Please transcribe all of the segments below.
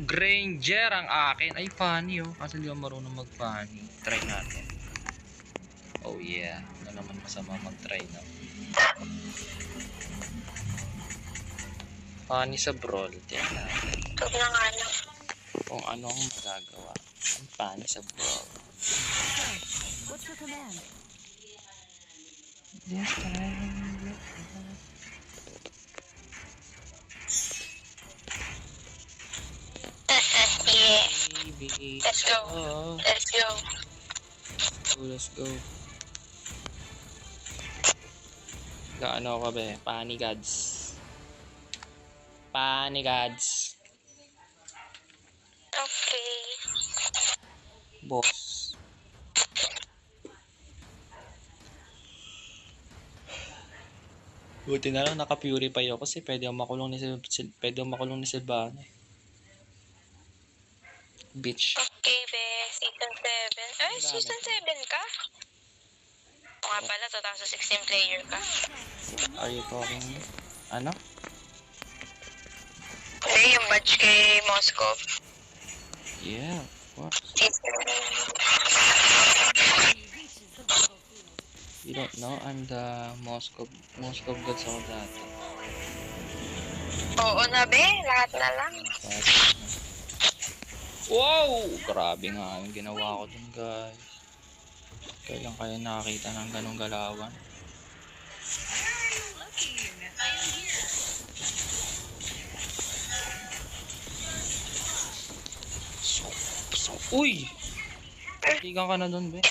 Granger ang akin. Ay, funny oh. Kasi hindi ako marunong mag-funny. Try natin. Oh yeah. Ano naman masama mag-try na. Funny sa brawl. Tingnan natin. Huwag na nga lang. Kung ano ang magagawa. Ang funny sa brawl. What's your command? This time. Yeah. Baby. Let's go. Oh. Let's go. Let's go. Gaano ka ba? Funny gods. Funny gods. Okay. Boss. Buti na lang naka-purify ako kasi pwede akong makulong ni Silvana. Bitch. Okay, be. Season 7. Ay, Season 7 ka? O nga pala, 2016 player ka. Are you talking? Ano? Ay, yung badge kay Moscow. Yeah, of course. You don't know, I'm the Moscow gods ako dati. Oo na, be. Lahat na lang. Wow! Grabe nga yung ginawa ko dun, guys. Kailan kayo nakakita ng ganong galawan? Uy! Tigan ka na dun, be.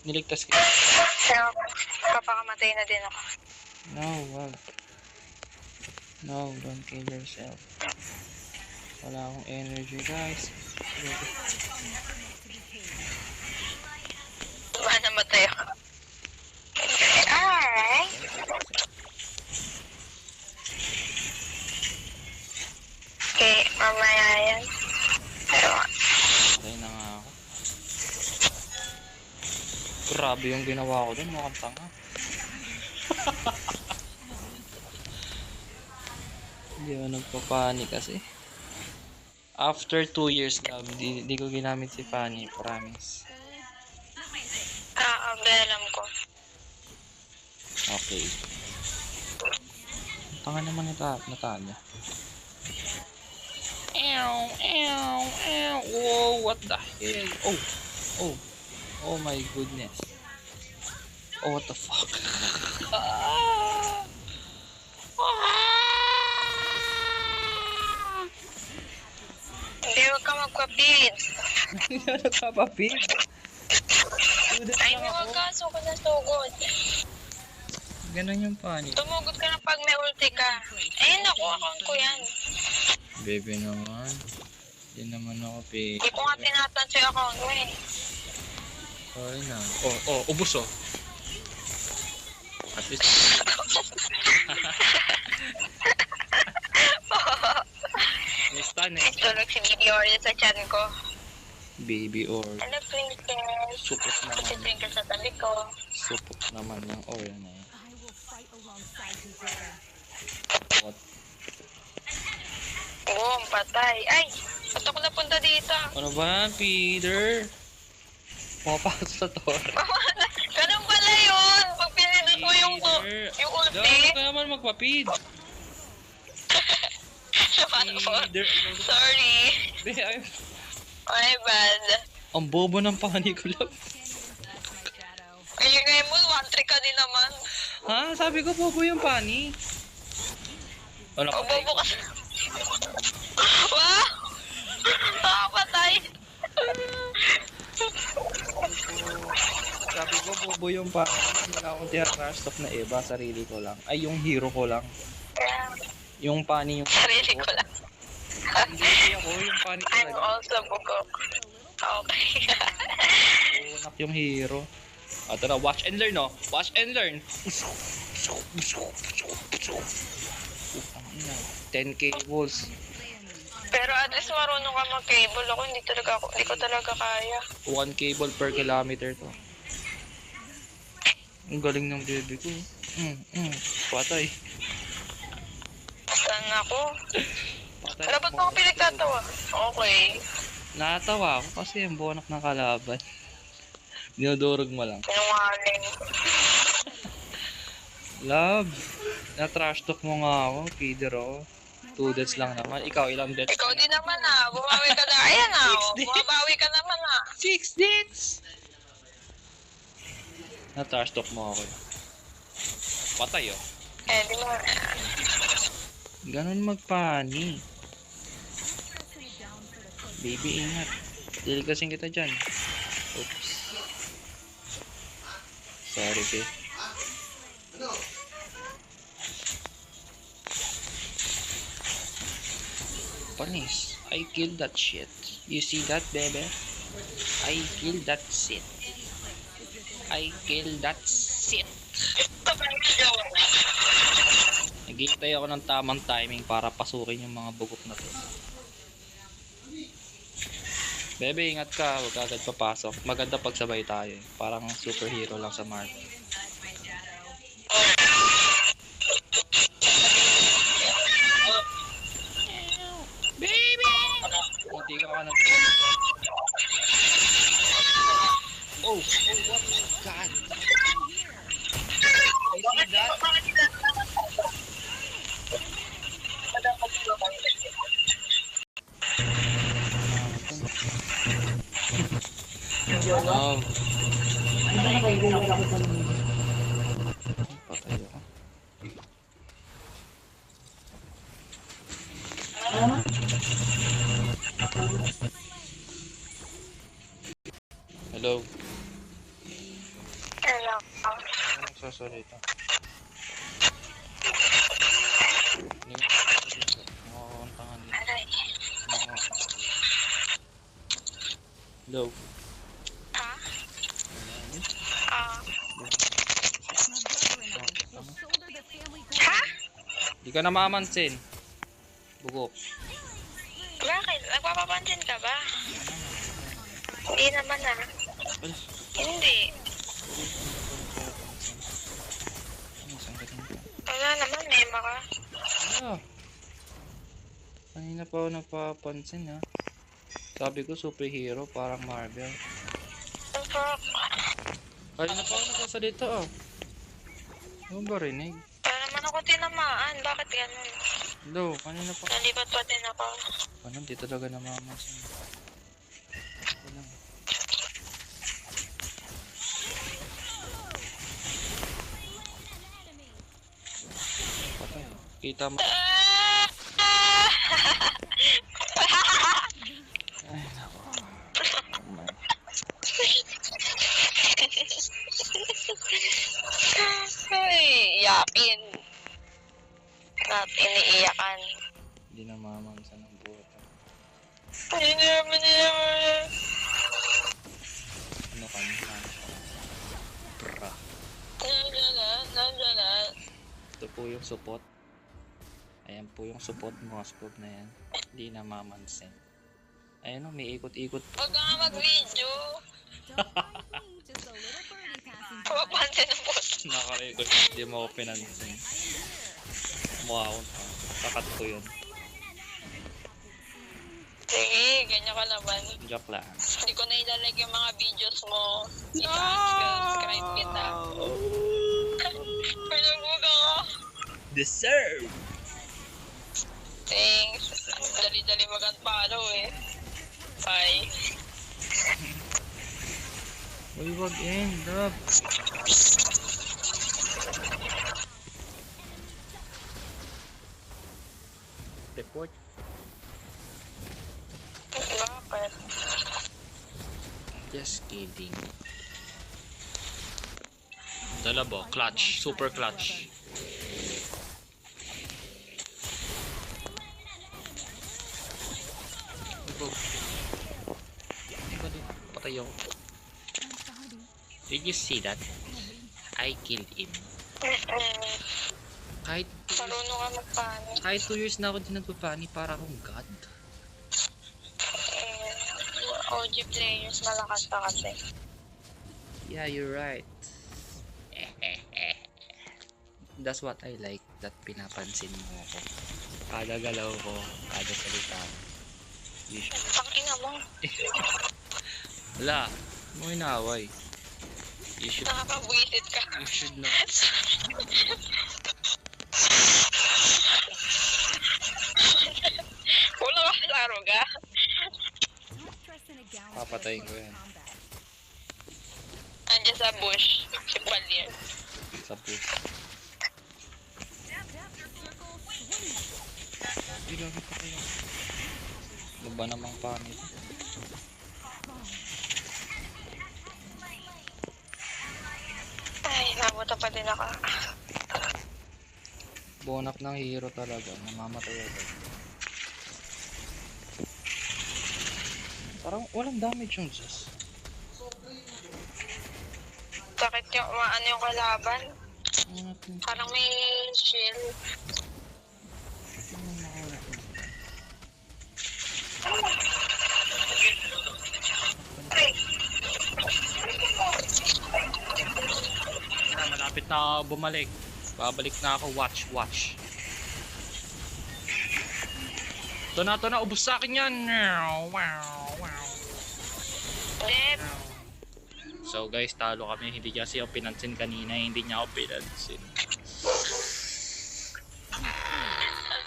Niligtas ka. So, papakamatay na din ako. No, wag. No, don't kill yourself. Wala akong energy, guys. Diba namatay ako? Alright. Okay, mamaya yan. Patay na nga ako. Grabe yung ginawa ko dun, mukhang tanga. Hindi ako nagpapanik kasi. After 2 years na, di ko ginamit si Fanny, promise. Alam ko. Okay. Tanga naman Natalia. Ew, ew, ew. Whoa, what the hell? Oh my goodness. Oh, what the fuck? Hindi, huwag ka magpapid. Hindi na nagpapapid. Ay, huwag ka. Sugod na sugod. Ganon yung Fanny. Tumugot ka na pag may ulti ka. Ayun, ako. Account ko yan. Bebe naman. Hindi naman ako pay. Hindi ko nga tinatansya yung account mo eh. Sorry na. Ubus oh. At least. Basta na. Tulog si Baby Oreo sa chan ko. Baby or Hello, Twinkle. supot Si naman. Twinkle sa tabi ko. Supot naman yung oil na yun. I will fight alongside you, brother. What? Boom, patay. Ay, ba't ako napunta dito? Ano ba, Peter? Pumapasok sa torre. Ganun pala yun. Pag pinindot mo yung ulti. Gano'n ka naman magpapid. Peter. Sorry. My bad. Ang bobo ng Fanny ko lang. Ayun nga mo, 1-3 ka din naman. Ha? Sabi ko bobo yung Fanny. Ano O, ka? bobo ka. Wow! Nakapatay. Sabi ko bobo yung Fanny. Wala akong tira-crash talk na Eva. Sarili ko lang. Ay, yung hero ko lang. Yung Fanny yung Sarili ko lang. Hindi ako, yung Fanny I'm talaga. also bugok. Okay. Unak yung hero. Ito na, watch and learn, no? Watch and learn. 10k balls. Pero at least marunong ka mag-cable. Ako hindi ko talaga kaya. 1 cable per kilometer to. Ang galing ng baby ko. Patay. Saan ako? Patay Wala ba't mo ako pinagtatawa? Okay. Natawa ako kasi yung bonak ng kalaban. Dinudurog mo lang. Sinungaling. Love, na-trash talk mo nga ako, feeder ako. 2 deaths lang naman. Ikaw, ilang deaths? Ikaw din naman ah. Bumawi ka na. Ayan ah. Oh. Bumabawi ka naman ah. 6 deaths! Na-trash talk mo ako. Patay oh. Eh, di mo. Ganon magpani. Baby, ingat. Diligasin kita dyan. Oops. Sorry, babe. Panis. I killed that shit. You see that, baby? I killed that shit. I killed that shit. Naghihintay ako ng tamang timing para pasukin yung mga bugok na to. Bebe, ingat ka. Huwag agad papasok. Maganda pag sabay tayo. Parang superhero lang sa Marvel. Baby! Hindi ka na. Oh, what? God. I see that. Oh. Patay ako. Hello. Hello. Ano nagsasalita? Makakantangan dito. Aray. Hello. Ha? Ah. Ha? Di ka na mamansin. Bugok. Bakit? Nagpapapansin ka ba? Hindi naman ah. Ay, Hindi. ano, sangkat mo ka? Wala naman, mema ka. Ah. Kanina pa ako napapansin ha. Sabi ko superhero, parang Marvel. Ang fuck? Kanina pa ako nagsasalita ah. Ano ba rinig? Wala naman ako tinamaan. Bakit ganun? Hello, kanina pa. Nalipat pa din ako. Ano, di talaga namamansin. Ito lang. Patay. Kita mo. Ay, nako. Oh my. Ay, iyakin. At iniiyakan. Hindi namamansin ng buta. Hindi naman naman. Ano ka niya? Bra. Nandiyan na. Ito po yung support. Ayan po yung support mo. Support na yan. Hindi namamansin. Ayan o, may ikot-ikot. Huwag ka nga mag-video. Don't mind me, just a little birdie passing by. Papansin ang boss. Nakarecord. Hindi mo ako pinansin. Mukha akong takat ko yun. Sige, ganyan ka naman. Joke lang. Hindi ko na ilalag yung mga videos mo. Subscribe kita. Palugog ako. Deserve! Thanks. Dali-dali mag-unfollow eh. Bye. Uy, wag in, love. Report. Bakit? Just kidding. Dalabo, clutch, super clutch. Ito. Patay ako. I'm sorry. Did you see that? I killed him. Kahit Marunong ka magpano. kahit 2 years na ako din nagpapani para akong god. OG players, malakas pa kasi. Yeah, you're right. That's what I like, that pinapansin mo ako. Kada galaw ko, kada salita ko. Tangina mo. Wala, mo inaaway. You should, Nakakabwisit ka. you should know. Wala ka sa aruga. Not dressed in a gown Papatayin for ko yan. combat. Andiyan sa bush. Si Valier. Sa puso. Ilagay pa kayo. Ano ba namang pangit? Ay, nabuta pa din ako. Bonak ng hero talaga. Namamatay agad. Parang walang damage yung Zeus. Sakit yung umaan yung kalaban. Ano natin? Parang may shield. Ano makawalat mo? Malapit na ako bumalik. Babalik na ako. Watch. Ito na. Ubus sa akin yan. Dead. So guys, talo kami. Hindi niya siya pinansin kanina. Hindi niya ako pinansin.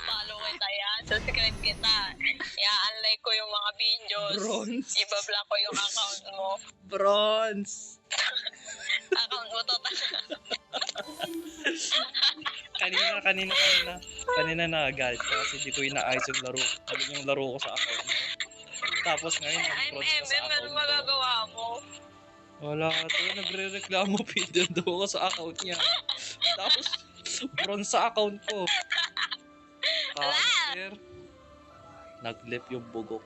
Follow kita yan. Subscribe kita. I-unlike ko yung mga videos. Bronze. Ibablock ko yung account mo. Bronze. Account mo to. Kanina nagagalit ka kasi di ko inaayos yung laro. Yung laro ko sa account mo. Tapos ngayon, I'm nag-bronze ka sa MM. Ano account mo. magagawa mo? Wala to, nagre-reklamo pinundo ko sa account niya. Tapos, bronze sa account ko. Cancer. Nag-lip yung bugok.